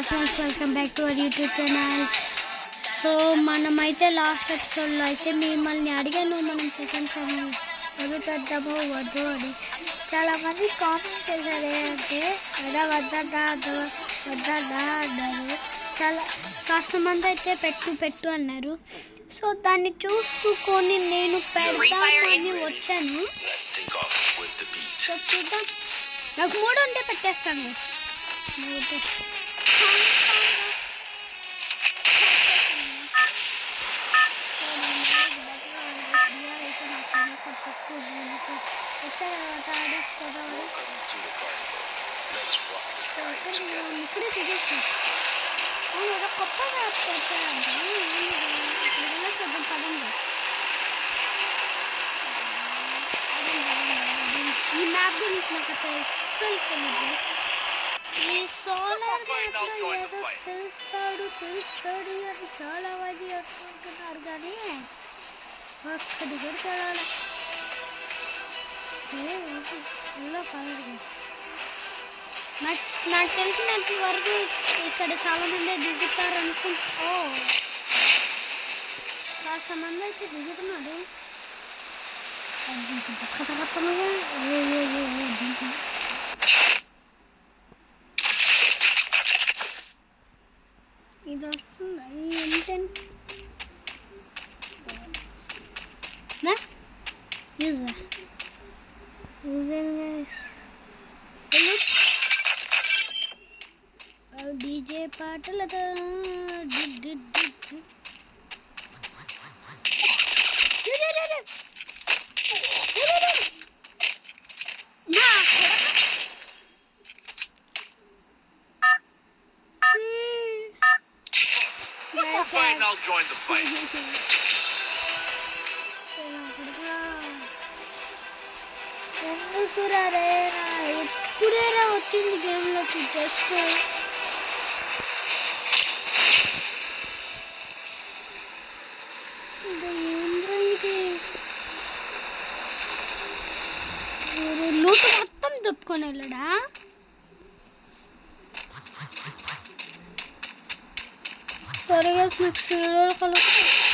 Friends welcome back to our YouTube channel. So మనమైతే last ఎపిసోడ్లో అయితే మిమ్మల్ని అడిగాను మనం సెకండ్ ఛానల్ వదులుతామో వద్దు అని. చాలామంది కామెంట్ చేశారు అంటే ఎలా వద్దడా అన్నారు. చాలా కాస్త మంది అయితే పెట్టు అన్నారు. సో దాన్ని చూసుకొని నేను పెడతామని వచ్చాను. సో చూద్దాం, నాకు 3 ఉంటే పెట్టేస్తాను. ఇక్కడే తిరిగి అవును కొత్తగా వచ్చారంట. చూద్దాం పదండి. ఈ మ్యాప్ గురించి నాకు అసలు తెలియదు. ఈ సోలార్ తెలుస్తాడు అని చాలా మంది అనుకుంటున్నారు, కానీ అక్కడి కూడా చూడాలి. నాకు తెలిసినంత వరకు ఇక్కడ చాలా మంది దిగుతారు అనుకుంటా. కాస్త మంది అయితే దిగుతున్నాడు. ఇది వస్తుందా ఏంటంటే డీజే పాటలతో I'll join the fight. ఎందుకు రేనా ఎప్పుడేరా వచ్చింది గేమ్లోకి? జస్ట్ ఏంద్రా ఇది? లూటు మొత్తం దప్పుకొని వెళ్ళడా? సరిగా నాకు సీరియల్ కలుగుతుంది.